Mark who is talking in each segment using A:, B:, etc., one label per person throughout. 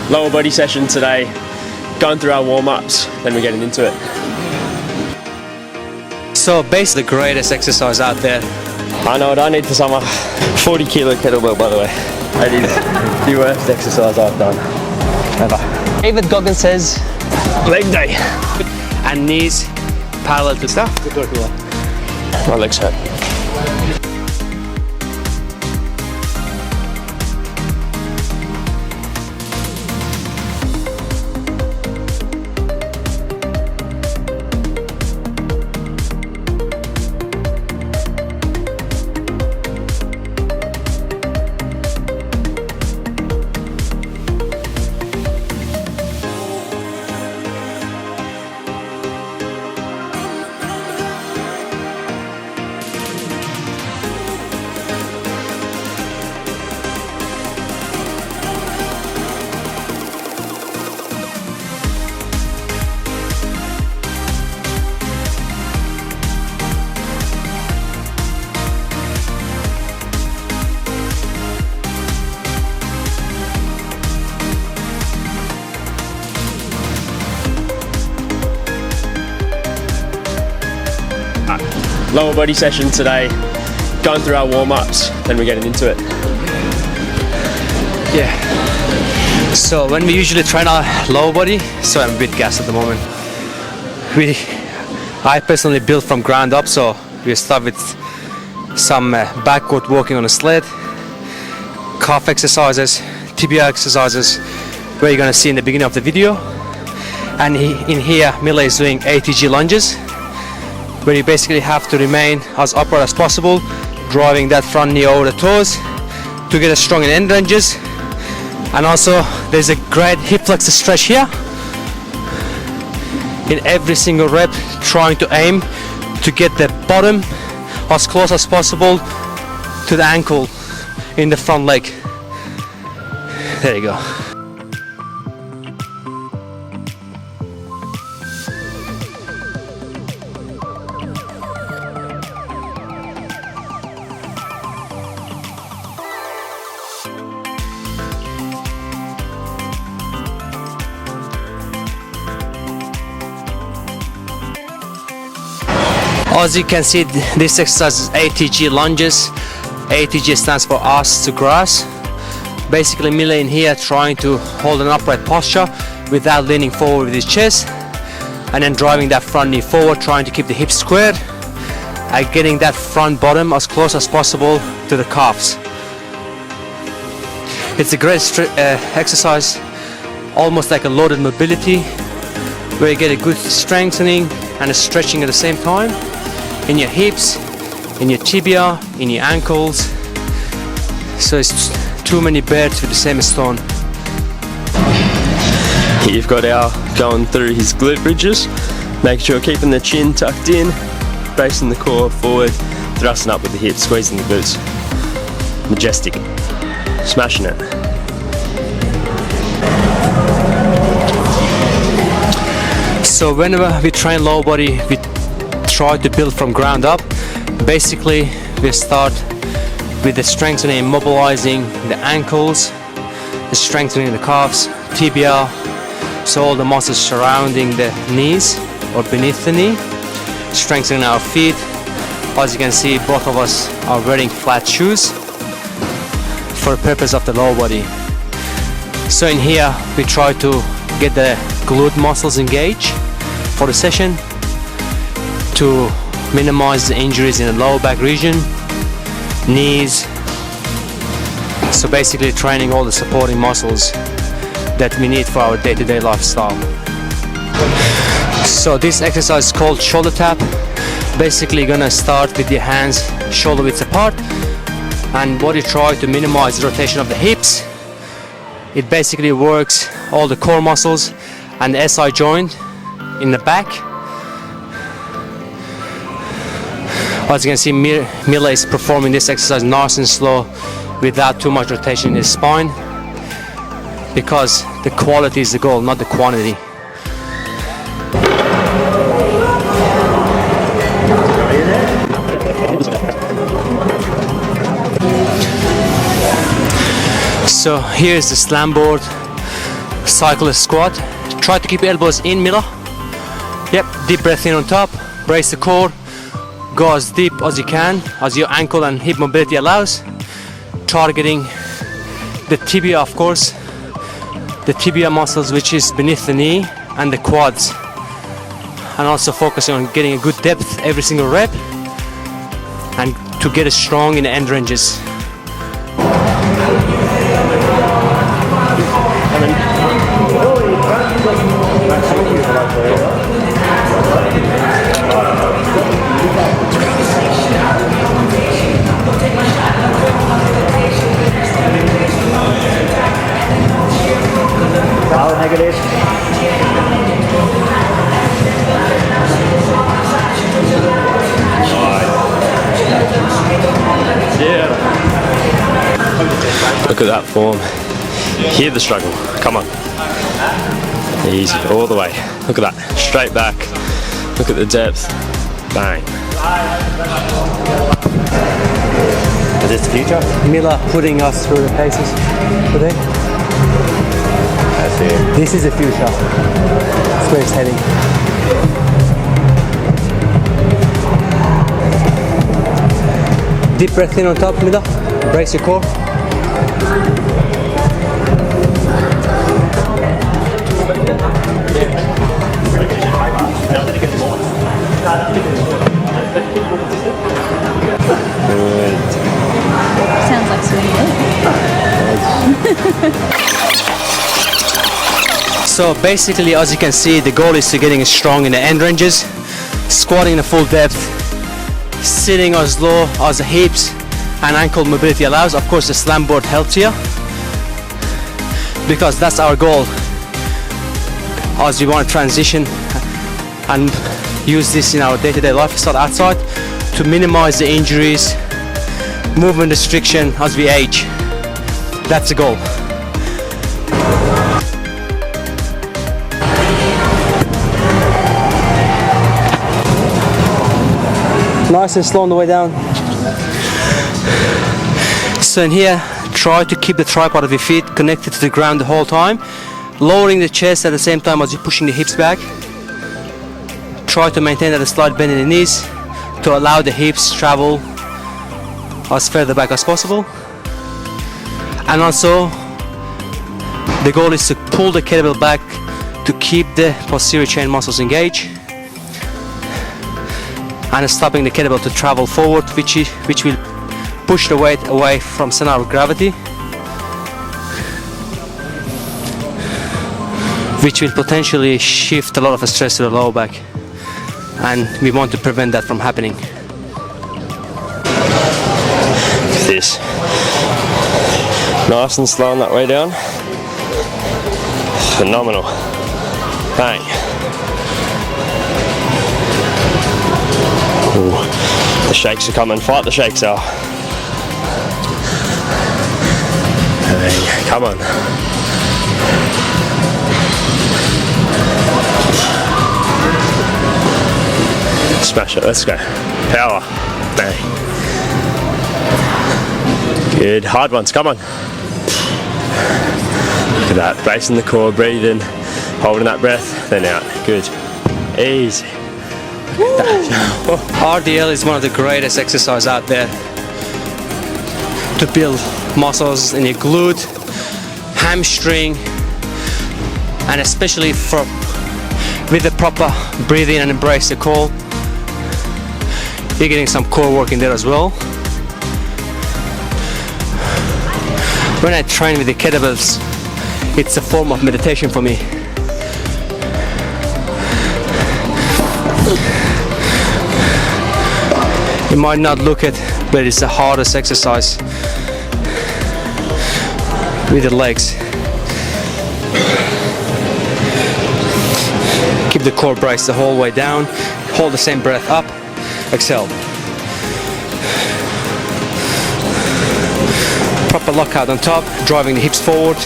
A: Lower body session today, going through our warm-ups, then we're getting into it.
B: So basically the greatest exercise out there.
A: I know what I need for summer. 40 kilo kettlebell, by the way. That is the worst exercise I've done ever.
B: David Goggins says
A: Leg day.
B: and knees parallel to stuff.
A: My legs hurt. Lower body session today, going through our warm-ups, then we're getting into it.
B: Yeah. So when we usually train our lower body, so I'm a bit gassed at the moment. I personally built from ground up, so we start with some backward walking on a sled, calf exercises, tibia exercises, where you're gonna see in the beginning of the video. And in here, Mille is doing ATG lunges, where you basically have to remain as upright as possible, driving that front knee over the toes to get as strong in end lunges. And also there's a great hip flexor stretch here. In every single rep, trying to aim to get the bottom as close as possible to the ankle in the front leg. There you go. As you can see, this exercise is ATG lunges. ATG stands for ass to grass. Basically, Mille in here trying to hold an upright posture without leaning forward with his chest, and then driving that front knee forward, trying to keep the hips squared and getting that front bottom as close as possible to the calves. It's a great exercise, almost like a loaded mobility, where you get a good strengthening and a stretching at the same time in your hips, in your tibia, in your ankles. So it's too many birds with the same stone.
A: You've got our going through his glute bridges, making sure keeping the chin tucked in, bracing the core forward, thrusting up with the hips, squeezing the glutes. Majestic. Smashing it.
B: So whenever we train lower body, we try to build from ground up. Basically, we start with the strengthening, mobilizing the ankles, the strengthening the calves, tibia, so all the muscles surrounding the knees or beneath the knee, strengthening our feet. As you can see, both of us are wearing flat shoes for the purpose of the lower body. So in here, we try to get the glute muscles engaged for the session to minimize the injuries in the lower back region, knees. So basically training all the supporting muscles that we need for our day-to-day lifestyle. So this exercise is called shoulder tap. Basically gonna start with your hands shoulder width apart, and what you try to minimize the rotation of the hips. It basically works all the core muscles and the SI joint in the back. As you can see, Mille is performing this exercise nice and slow without too much rotation in his spine, because the quality is the goal, not the quantity. So here's the slam board. cyclist squat. Try to keep your elbows in, Miller. Yep, deep breath in on top, brace the core, go as deep as you can, as your ankle and hip mobility allows, targeting the tibia, of course, the tibia muscles which is beneath the knee, and the quads, and also focusing on getting a good depth every single rep and to get it strong in the end ranges.
A: Look at that form. Hear the struggle. Come on. Easy, all the way. Look at that. Straight back. Look at the depth. Bang.
C: Is this the future?
B: Miller putting us through the paces today.
C: I see.
B: This is the future. That's where it's heading. Deep breath in on top, Miller. Brace your core.
D: Sounds like swimming.
B: So basically, as you can see, the goal is to getting strong in the end ranges, squatting in a full depth, sitting as low as the hips and ankle mobility allows. Of course, the slam board helps here because that's our goal as we want to transition and use this in our day-to-day lifestyle outside to minimize the injuries, movement restriction as we age. That's the goal. Nice and slow on the way down. So in here, try to keep the tripod of your feet connected to the ground the whole time, lowering the chest at the same time as you're pushing the hips back. Try to maintain that slight bend in the knees to allow the hips travel as further back as possible. And also, the goal is to pull the kettlebell back to keep the posterior chain muscles engaged and stopping the kettlebell to travel forward, which will push the weight away from center of gravity, which will potentially shift a lot of stress to the lower back, and we want to prevent that from happening.
A: This. Nice and slow on that way down. Phenomenal. Bang. Ooh. The shakes are coming. Fight the shakes out. Bang. Come on. Smash it. Let's go. Power. Bang. Good. Hard ones. Come on. Look at that. Bracing the core. Breathe in. Holding that breath. Then out. Good. Easy.
B: RDL is one of the greatest exercises out there to build muscles in your glute, hamstring, and especially with the proper breathing and embrace the core. You're getting some core work in there as well. When I train with the kettlebells, it's a form of meditation for me. You might not look it, but it's the hardest exercise with the legs. Keep the core braced the whole way down. Hold the same breath up. Exhale. Proper lockout on top, driving the hips forward.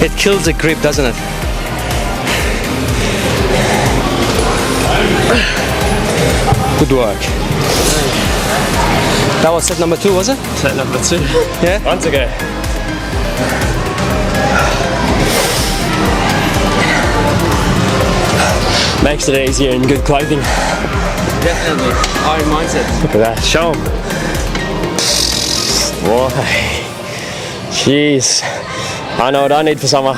B: It kills the grip, doesn't it? Good work. That was set number 2, was it?
A: Set number 2.
B: Yeah.
A: On to go. Makes it easier in good clothing.
B: Definitely. Iron mindset.
A: Look at that. Show 'em. Boy. Jeez. I know what I need for summer.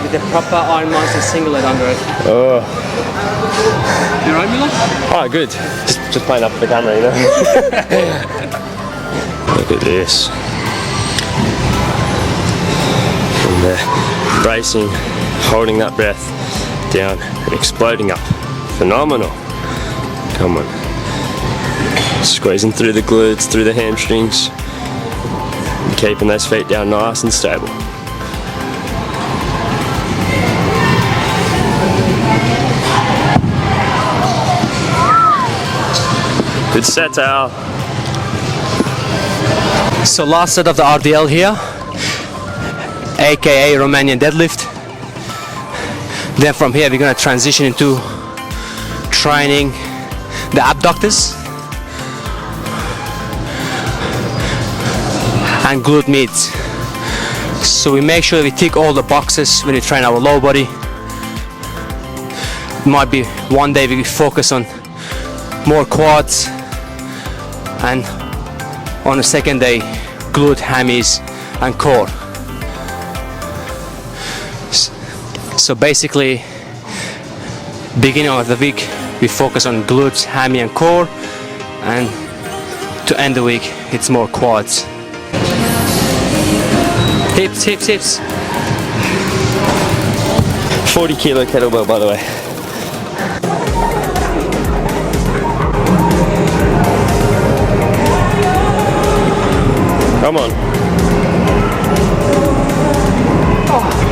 B: With the proper Iron mindset singlet under it.
A: Oh.
B: You right, Mila?
A: Oh, good. Just playing up for the camera, you know. Look at this. And bracing, holding that breath down and exploding up. Phenomenal. Come on. Squeezing through the glutes, through the hamstrings. And keeping those feet down nice and stable. Good set, Al.
B: So last set of the RDL here, aka Romanian deadlift. Then from here we're going to transition into training the abductors and glute mids. So we make sure we tick all the boxes when we train our lower body. Might be one day we focus on more quads, and on the second day glute, hammies and core. So basically beginning of the week we focus on glutes, hammy and core, and to end the week it's more quads. Hips, hips, hips.
A: 40 kilo kettlebell, by the way. Come on.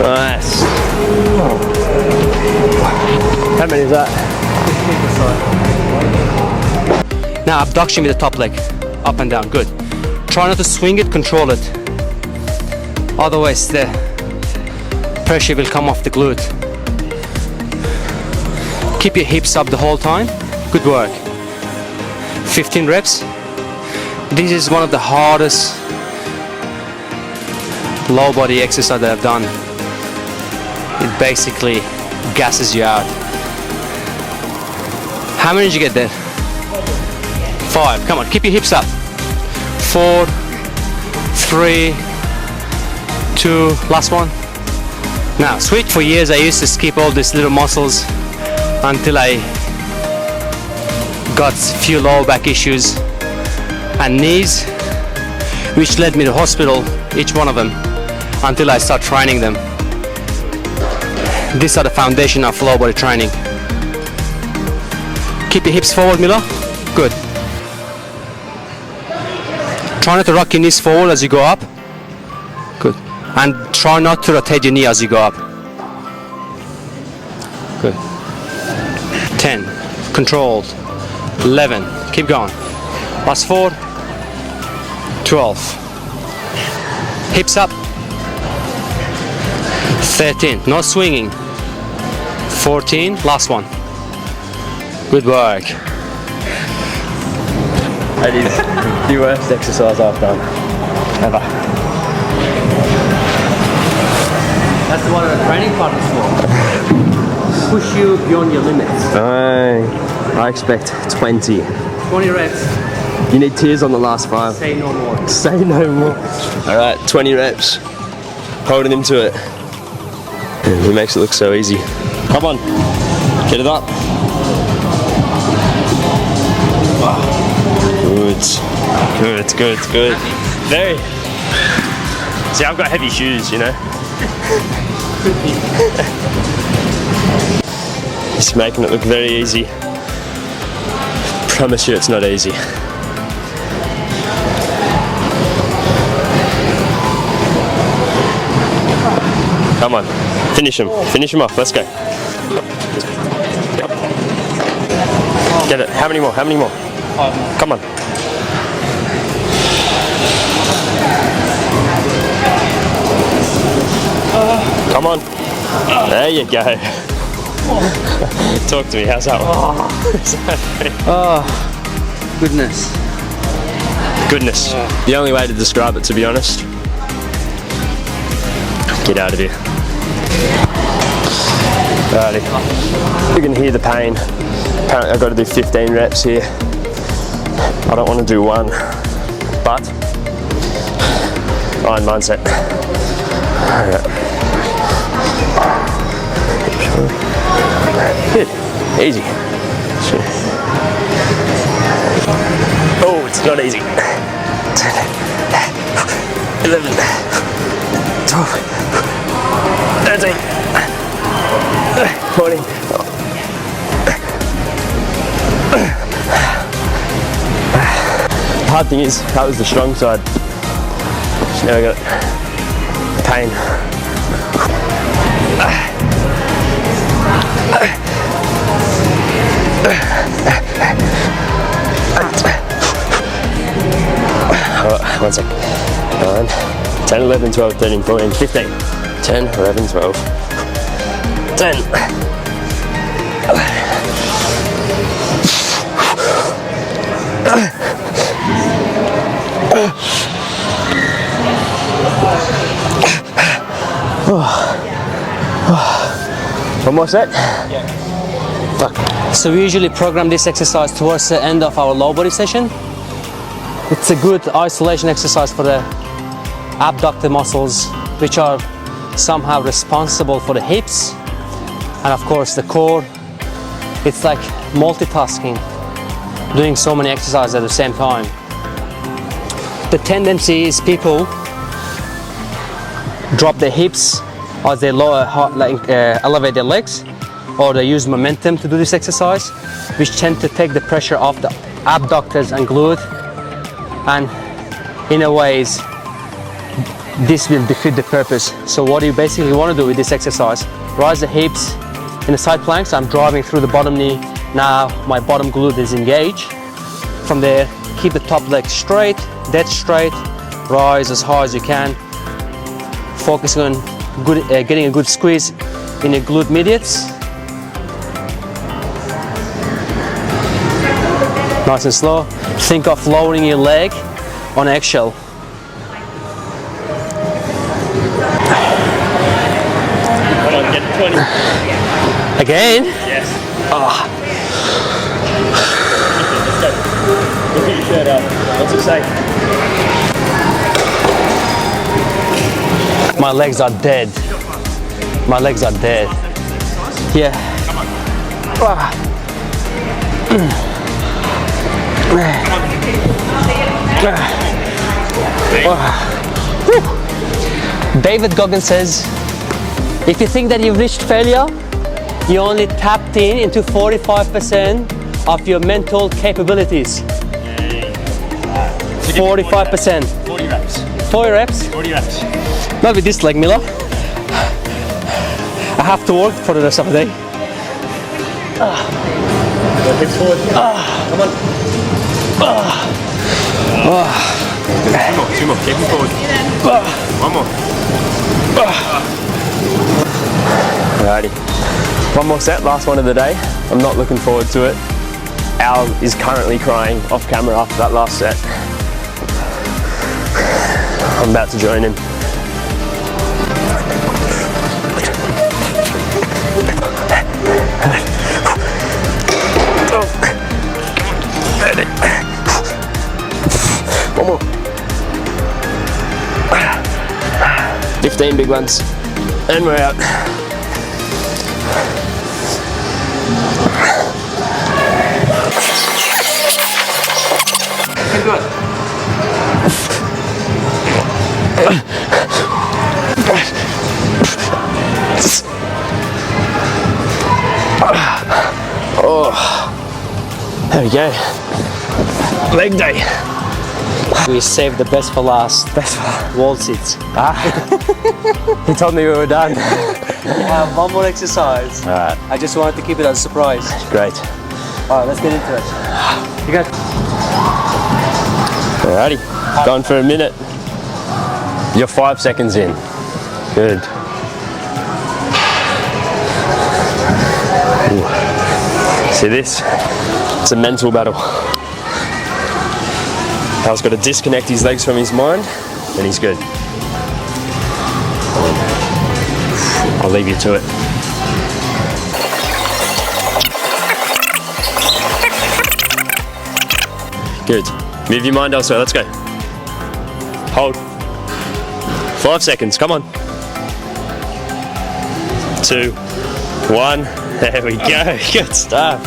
A: Nice. How many is that?
B: Now abduction with the top leg, up and down, good. Try not to swing it, control it. Otherwise the pressure will come off the glute. Keep your hips up the whole time, good work. 15 reps. This is one of the hardest low body exercise that I've done. It basically gasses you out. How many did you get there? 5. Come on, keep your hips up. 4, 3, 2, last one. Now switch. For years I used to skip all these little muscles until I got a few lower back issues and knees, which led me to hospital, each one of them, until I start training them. These are the foundation of lower body training. Keep your hips forward, Mila. Good. Try not to rock your knees forward as you go up. Good. And try not to rotate your knee as you go up. Good. 10. Controlled. 11. Keep going. Last 4. 12. Hips up. 13. No swinging. 14. Last one. Good work.
A: That is the worst exercise I've done ever.
B: That's what a training partner's for. Push you beyond your limits.
A: I expect 20.
B: 20 reps.
A: You need tears on the last 5.
B: Say no more.
A: Say no more. Alright, 20 reps. Holding him to it. And he makes it look so easy. Come on. Get it up. Good. Good, good, good. Very. See, I've got heavy shoes, you know. He's making it look very easy. Promise you it's not easy. Come on, finish him off, let's go. Get it, how many more? Come on. Come on, there you go. Talk to me, how's that one?
B: Oh, goodness.
A: Goodness. The only way to describe it, to be honest. Get out of here. Alrighty. You can hear the pain. Apparently I've got to do 15 reps here. I don't want to do one, but iron mindset. Alright. Good. Easy. Oh, it's not easy. 10, 11, 12, 13, 14. The hard thing is, that was the strong side. So now I got pain. Alright, 1 sec. 9, 10, 11, 12, 13, 14, 15. 10, 11, 12, 10. One more set?
B: So we usually program this exercise towards the end of our low body session. It's a good isolation exercise for the abductor muscles, which are somehow responsible for the hips and of course the core. It's like multitasking, doing so many exercises at the same time. The tendency is people drop their hips as they elevate their legs, or they use momentum to do this exercise, which tend to take the pressure off the abductors and glute, and in a ways this will defeat the purpose. So what you basically want to do with this exercise, rise the hips in the side planks. I'm driving through the bottom knee. Now my bottom glute is engaged. From there, keep the top leg straight, dead straight, rise as high as you can, focusing on getting a good squeeze in your glute medius. Nice and slow. Think of lowering your leg on eggshell.
A: Hold on, get 20.
B: Again?
A: Yes. Let's go. Look at your shirt up. What's it say?
B: My legs are dead. My legs are dead. Yeah. David Goggins says, if you think that you've reached failure, you only tapped into 45% of your mental capabilities. 45%.
A: 40 reps.
B: 40 reps?
A: 40 reps.
B: Not with this leg, Miller. I have to work for the rest of the day.
A: Hips forward. Come on. Two more. Keep them forward. One more. Alrighty. One more set, last one of the day. I'm not looking forward to it. Al is currently crying off camera after that last set. I'm about to join him. One more. 15 big ones. And we're out.
B: Good.
A: Oh, there we go. Leg day.
B: We saved the best for last.
A: Best for
B: Wall sits.
A: He told me we were done.
B: We have one more exercise.
A: Alright,
B: I just wanted to keep it as a surprise.
A: great.
B: Alright, let's get into it. You got
A: Alrighty, gone for a minute. You're 5 seconds in. Good. Ooh. See this? It's a mental battle. Hal's got to disconnect his legs from his mind, and he's good. I'll leave you to it. Good. Move your mind elsewhere. Let's go. Hold. 5 seconds. Come on. 2, 1. There we go. Good stuff.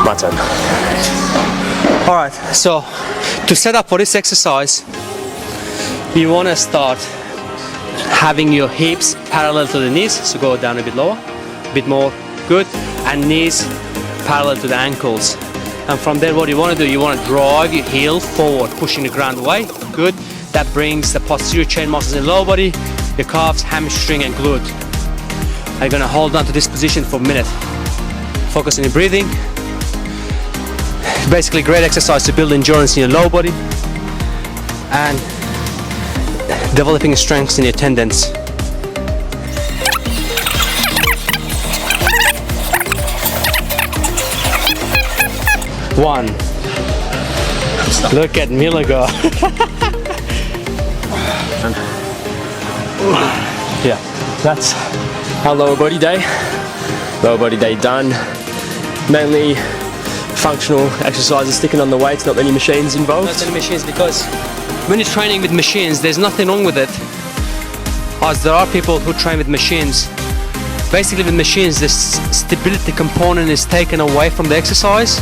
A: My turn.
B: Alright, so to set up for this exercise, you want to start having your hips parallel to the knees, so go down a bit lower, a bit more, good, and knees parallel to the ankles. And from there, what you want to do, you want to drive your heel forward, pushing the ground away, good. That brings the posterior chain muscles in the lower body, your calves, hamstring and glute. And you're going to hold on to this position for a minute. Focus on your breathing. Basically great exercise to build endurance in your lower body and developing strength in your tendons. One. Look at Mila go.
A: Yeah, that's our lower body day. Lower body day done. Mainly functional exercises, sticking on the weights, not many machines involved.
B: Not many machines, because when you're training with machines, there's nothing wrong with it. As there are people who train with machines. Basically with machines, the stability component is taken away from the exercise,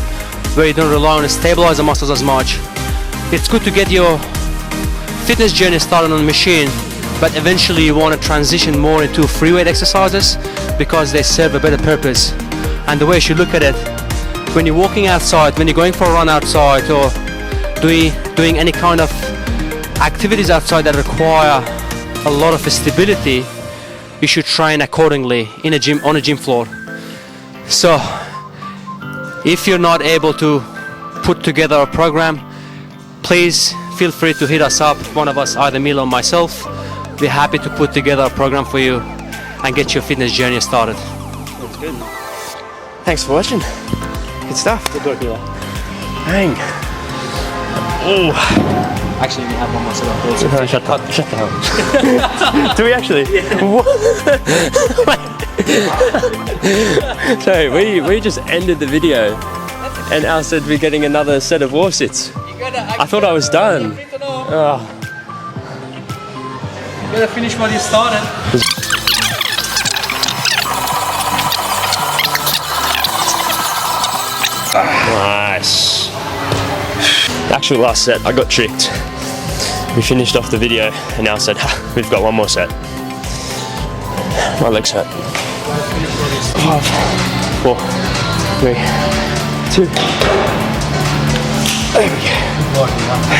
B: where you don't rely on the stabilizer muscles as much. It's good to get your fitness journey started on a machine, but eventually you want to transition more into free weight exercises because they serve a better purpose. And the way you should look at it, when you're walking outside, when you're going for a run outside, or doing any kind of activities outside that require a lot of stability, you should train accordingly in a gym, on a gym floor. So if you're not able to put together a program, please feel free to hit us up, one of us, either Milo or myself. We're happy to put together a program for you and get your fitness journey started.
A: That's good. Thanks for watching. Good stuff.
B: Good work, Milo.
A: Bang. Oh.
B: Actually, we have one more set up.
A: Shut the hell. Do we actually? Yeah. Sorry, we just ended the video and Al said we're getting another set of wall sits. I thought I was done. Oh.
B: You gotta finish what you started.
A: Nice. Actual last set, I got tricked. We finished off the video and Al said, we've got one more set. My legs hurt. 5, 4, 3, 2. There we go.